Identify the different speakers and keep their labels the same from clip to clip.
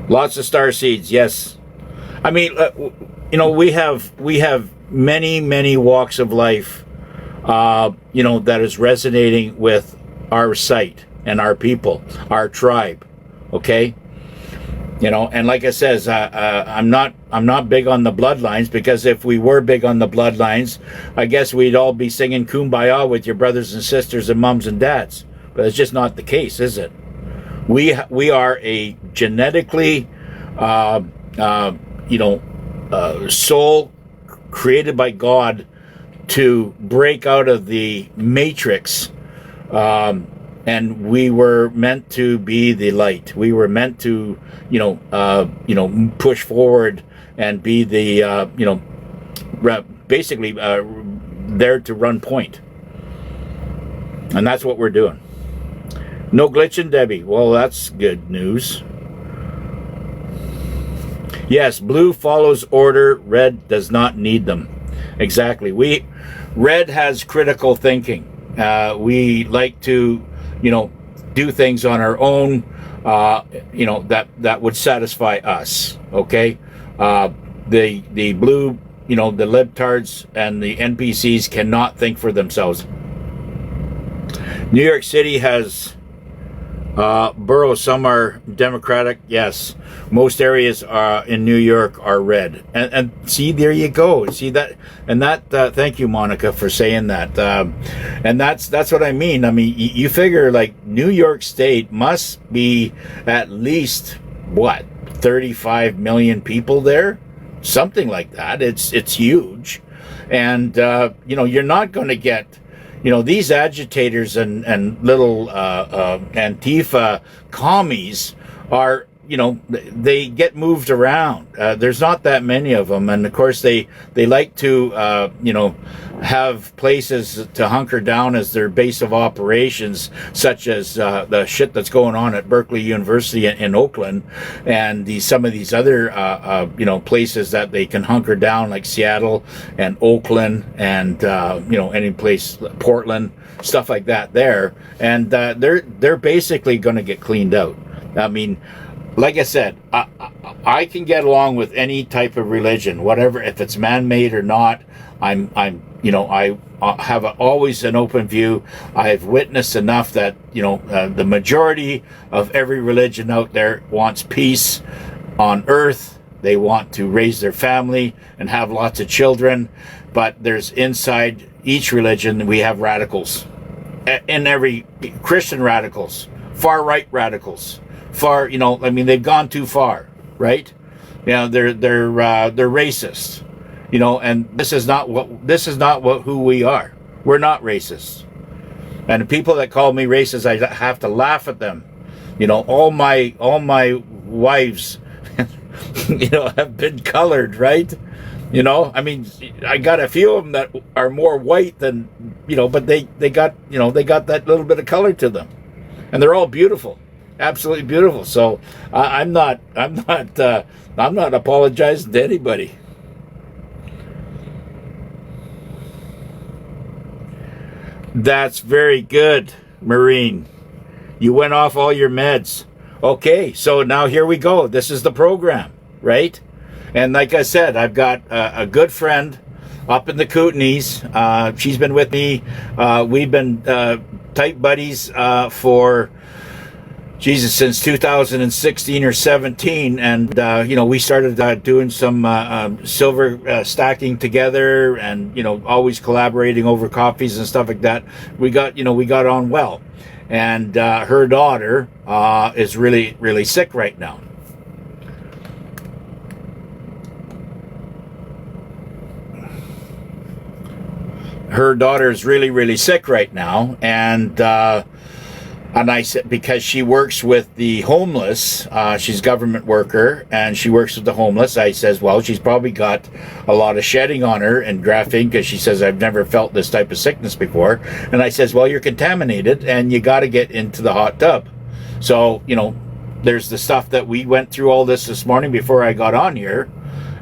Speaker 1: Lots of star seeds, yes. I mean, we have many walks of life, that is resonating with our site and our people, our tribe. Okay, and like I says, I'm not big on the bloodlines, because if we were big on the bloodlines, I guess we'd all be singing Kumbaya with your brothers and sisters and moms and dads. But it's just not the case, is it? We are a genetically, soul created by God to break out of the matrix, and we were meant to be the light. We were meant to, push forward and be the, basically there to run point, and that's what we're doing. No glitching, Debbie. Well, that's good news. Yes, blue follows order. Red does not need them. Exactly. Red has critical thinking. We like to, do things on our own, that would satisfy us. Okay. The blue, the libtards and the NPCs cannot think for themselves. New York City has boroughs. Some are Democratic. Yes, most areas in New York are red. And see, there you go. See that, and that. Thank you, Monica, for saying that. And that's what I mean. I mean, you figure like New York State must be at least 35 million people there, something like that. It's huge, and you're not going to get. These agitators and little Antifa commies are, they get moved around. There's not that many of them. And of course, they like to, have places to hunker down as their base of operations, such as the shit that's going on at Berkeley University in Oakland, and some of these other, places that they can hunker down, like Seattle and Oakland and, any place, Portland, stuff like that there. And they're basically going to get cleaned out. I mean, like I said, I can get along with any type of religion, whatever, if it's man-made or not. I have always an open view. I've witnessed enough that, the majority of every religion out there wants peace on earth. They want to raise their family and have lots of children. But there's inside each religion, we have radicals. In every Christian radicals, far-right radicals. They've gone too far, right? They're racist, and this is not who we are. We're not racist. And the people that call me racist, I have to laugh at them. All my wives, have been colored, right? I got a few of them that are more white than, but they got that little bit of color to them, and they're all beautiful. Absolutely beautiful. So I'm not apologizing to anybody. That's very good, Maureen. You went off all your meds. Okay, so now here we go. This is the program, right? And like I said, I've got a good friend up in the Kootenays. She's been with me. We've been tight buddies for since 2016 or 17, and we started doing some silver stacking together, and always collaborating over coffees and stuff like that. We got on well, and her daughter is really sick right now. Her daughter is really sick right now, and I said, because she works with the homeless, she's a government worker, and she works with the homeless. I says, well, she's probably got a lot of shedding on her and graphing, because she says, I've never felt this type of sickness before. And I says, well, you're contaminated, and you got to get into the hot tub. So, there's the stuff that we went through all this morning before I got on here,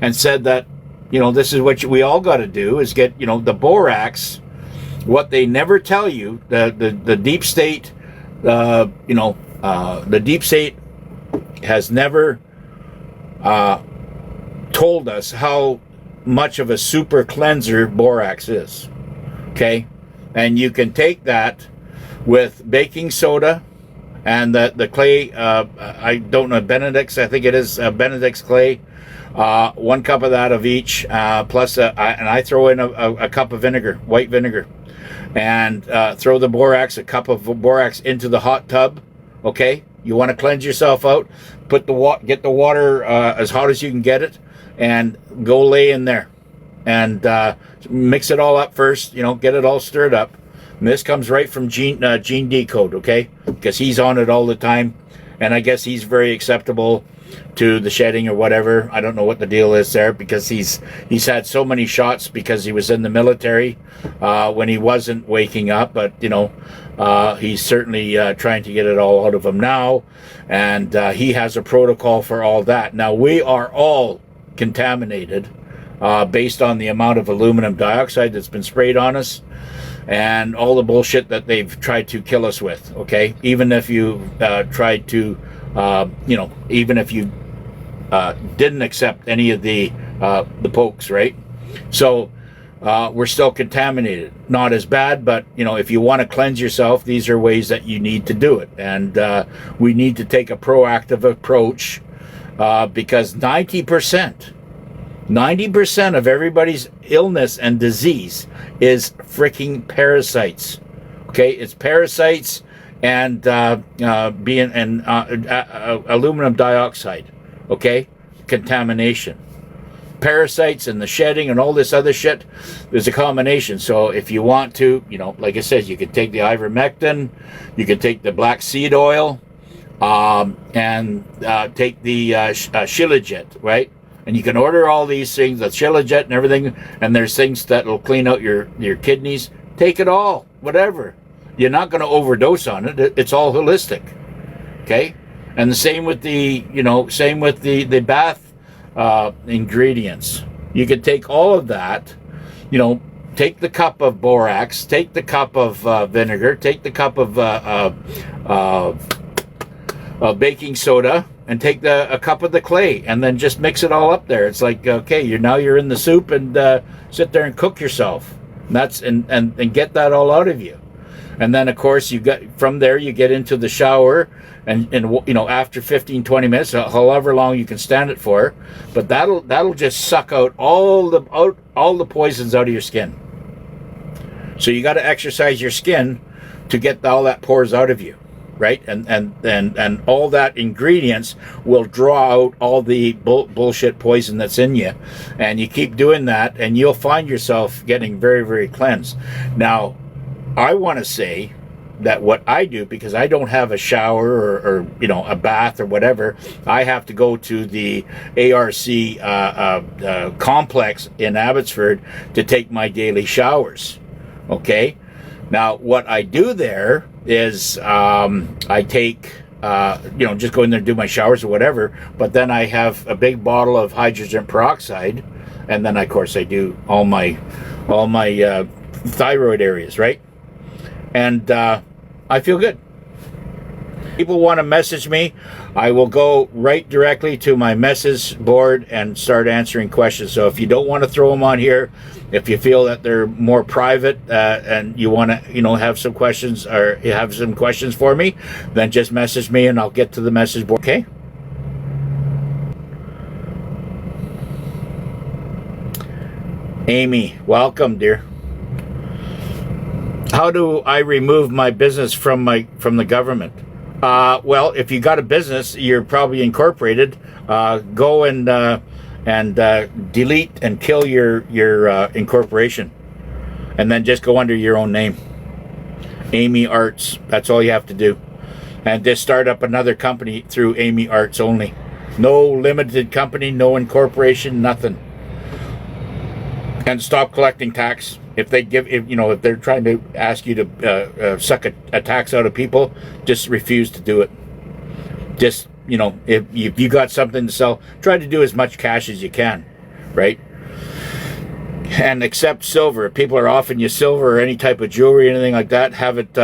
Speaker 1: and said that, this is what we all got to do, is get, the borax. What they never tell you, the deep state, the deep state has never told us how much of a super cleanser borax is. Okay, and you can take that with baking soda and the clay. I don't know, Benedict's. I think it is Benedict's clay. 1 cup of that of each, plus and I throw in a cup of vinegar, white vinegar, and throw the borax, a cup of borax into the hot tub. Okay, you want to cleanse yourself out, get the water as hot as you can get it, and go lay in there, and mix it all up first. Get it all stirred up. And this comes right from Gene Decode, okay, because he's on it all the time, and I guess he's very acceptable to the shedding or whatever. I don't know what the deal is there, because he's had so many shots because he was in the military when he wasn't waking up, but he's certainly trying to get it all out of him now, and he has a protocol for all that. Now, we are all contaminated based on the amount of aluminum dioxide that's been sprayed on us and all the bullshit that they've tried to kill us with. Okay, even if you tried to even if you didn't accept any of the pokes, right? So we're still contaminated. Not as bad, but if you want to cleanse yourself, these are ways that you need to do it, and we need to take a proactive approach because 90% of everybody's illness and disease is freaking parasites. Okay, it's parasites and aluminum dioxide. Okay, contamination, parasites, and the shedding and all this other shit. There's a combination. So if you want to, like I said, you can take the ivermectin, you can take the black seed oil, and take the Shilajit, right? And you can order all these things, the Shilajit and everything, and there's things that will clean out your kidneys. Take it all, whatever. You're not going to overdose on it. It's all holistic, okay? And the same with the bath ingredients. You could take all of that, take the cup of borax, take the cup of vinegar, take the cup of baking soda, and take a cup of the clay, and then just mix it all up there. It's like, okay, you're in the soup, and sit there and cook yourself. And get that all out of you. And then, of course, you get into the shower, and after 15-20 minutes, however long you can stand it for, but that'll just suck out all the poisons out of your skin. So you got to exercise your skin to get all that pores out of you, right? And all that ingredients will draw out all the bullshit poison that's in you, and you keep doing that, and you'll find yourself getting very, very cleansed. Now, I want to say that what I do, because I don't have a shower or a bath or whatever, I have to go to the ARC complex in Abbotsford to take my daily showers. Okay, now what I do there is I take just go in there and do my showers or whatever, but then I have a big bottle of hydrogen peroxide, and then of course I do all my thyroid areas, right? And I feel good. People want to message me, I will go right directly to my message board and start answering questions. So if you don't want to throw them on here, if you feel that they're more private and you want to have some questions, or you have some questions for me, then just message me and I'll get to the message board. Okay? Amy, welcome, dear. How do I remove my business from the government? Well, if you got a business, you're probably incorporated. Go and delete and kill your incorporation, and then just go under your own name, Amy Arts. That's all you have to do, and just start up another company through Amy Arts only. No limited company, no incorporation, nothing. And stop collecting tax. If they're trying to ask you to suck a tax out of people, just refuse to do it. Just, if you got something to sell, try to do as much cash as you can, right? And accept silver. If people are offering you silver or any type of jewelry, anything like that, have it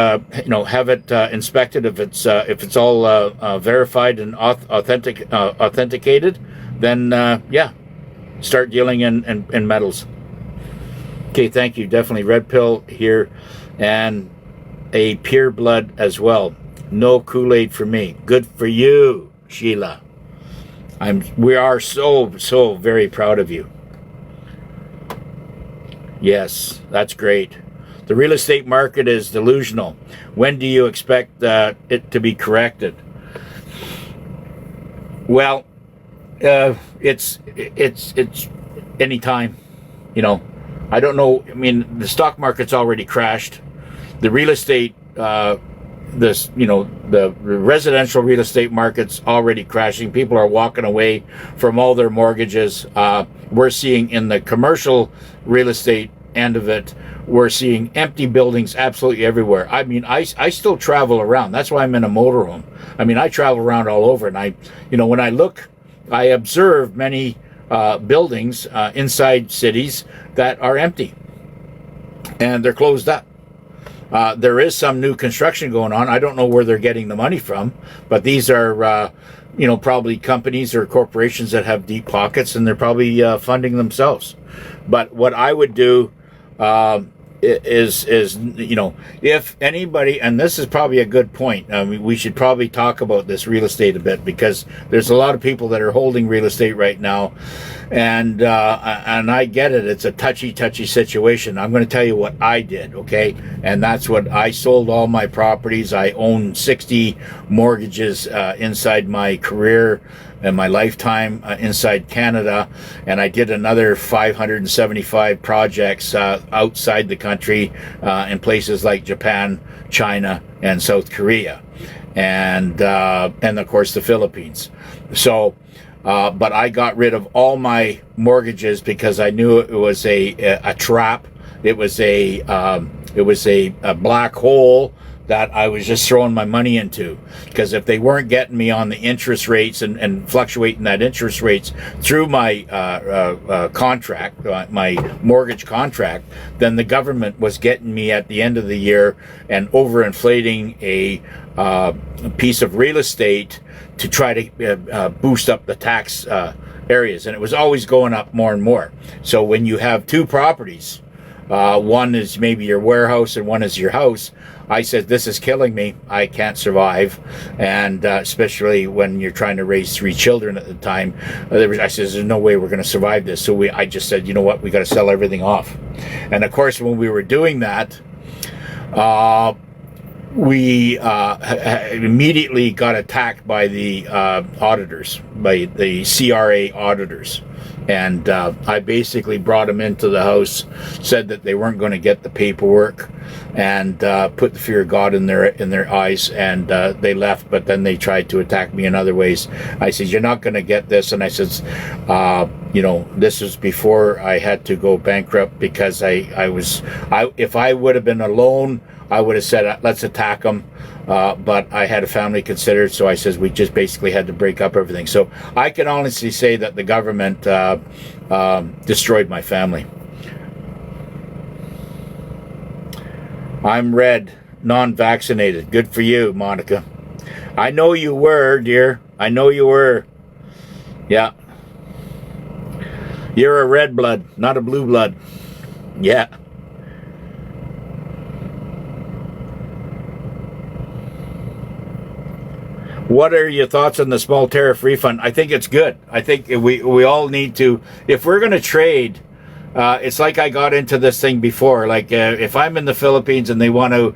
Speaker 1: inspected. If it's all verified and authenticated, then yeah, start dealing in metals. Okay, thank you. Definitely red pill here, and a pure blood as well. No Kool-Aid for me. Good for you, Sheila. We are so very proud of you. Yes, that's great. The real estate market is delusional. When do you expect it to be corrected? Well, it's any time. You know, I don't know. I mean, the stock market's already crashed. The real estate, the residential real estate market's already crashing. People are walking away from all their mortgages. We're seeing in the commercial real estate end of it, we're seeing empty buildings absolutely everywhere. I mean, I still travel around. That's why I'm in a motorhome. I mean, I travel around all over, and when I look, I observe many buildings inside cities that are empty, and they're closed up. There is some new construction going on. I don't know where they're getting the money from, but these are, probably companies or corporations that have deep pockets, and they're probably funding themselves. But what I would do is if anybody, and this is probably a good point, we should probably talk about this real estate a bit, because there's a lot of people that are holding real estate right now, and I get it. It's a touchy situation. I'm going to tell you what I did, okay? And that's what I sold. All my properties. I own 60 mortgages inside my career and my lifetime inside Canada, and I did another 575 projects outside the country in places like Japan, China, and South Korea, and of course the Philippines. So, but I got rid of all my mortgages because I knew it was a trap. It was a black hole that I was just throwing my money into, because if they weren't getting me on the interest rates and fluctuating that interest rates through my contract, my mortgage contract, then the government was getting me at the end of the year and overinflating a piece of real estate to try to boost up the tax areas, and it was always going up more and more. So when you have two properties, one is maybe your warehouse and one is your house, I said, this is killing me. I can't survive. And especially when you're trying to raise 3 children at the time, I said, there's no way we're going to survive this. So I just said, you know what, we got to sell everything off. And of course, when we were doing that, we immediately got attacked by the auditors, by the CRA auditors. And I basically brought them into the house, said that they weren't going to get the paperwork, and put the fear of God in their eyes, and they left. But then they tried to attack me in other ways. I said, you're not going to get this. And I said, this was before I had to go bankrupt, because if I would have been alone, I would have said, let's attack them. But I had a family considered, so I says we just basically had to break up everything. So I can honestly say that the government destroyed my family. I'm red, non-vaccinated. Good for you, Monica. I know you were, dear. I know you were. Yeah. You're a red blood, not a blue blood. Yeah. What are your thoughts on the small tariff refund? I think it's good. I think we all need to, if we're going to trade, it's like I got into this thing before. Like if I'm in the Philippines and they want to,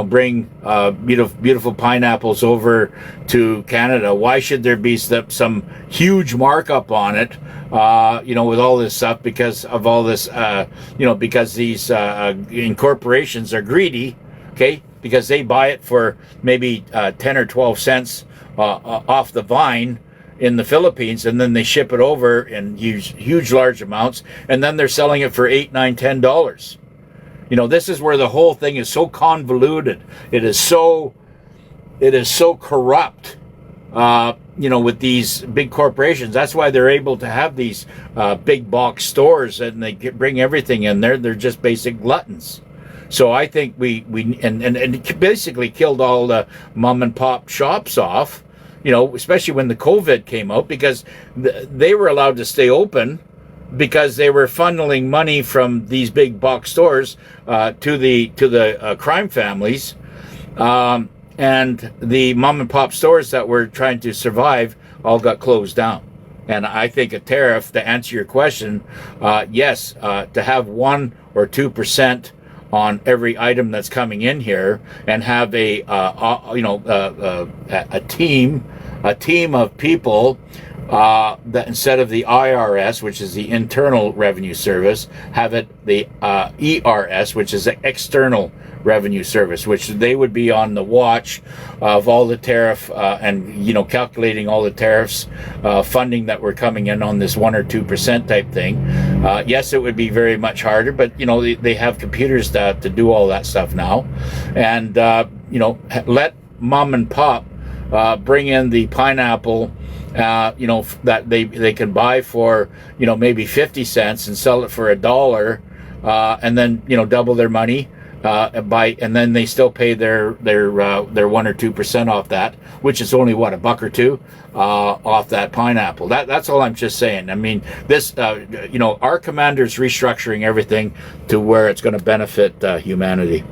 Speaker 1: bring beautiful pineapples over to Canada, why should there be some huge markup on it? With all this stuff, because of all this, because these corporations are greedy. Okay. Because they buy it for maybe 10 or 12 cents off the vine in the Philippines, and then they ship it over in huge large amounts, and then they're selling it for $8, $9, $10. This is where the whole thing is so convoluted. It is so corrupt. With these big corporations. That's why they're able to have these big box stores, and they bring everything in there. They're just basic gluttons. So I think we basically killed all the mom and pop shops off, especially when the COVID came out, because they were allowed to stay open because they were funneling money from these big box stores to the crime families, and the mom and pop stores that were trying to survive all got closed down. And I think a tariff, to answer your question, yes, to have 1 or 2% on every item that's coming in here, and have a team of people that instead of the IRS, which is the Internal Revenue Service, have it the ERS, which is the External Revenue Service, which they would be on the watch of all the tariff and calculating all the tariffs funding that were coming in on this 1 or 2% type thing. Yes, it would be very much harder, but they have computers to do all that stuff now, and let mom and pop bring in the pineapple that they can buy for maybe 50 cents and sell it for $1, and then double their money, and then they still pay their 1 or 2% off that, which is only what, $1 or $2 off that pineapple. That's all I'm just saying. I mean, this our commander's restructuring everything to where it's going to benefit humanity.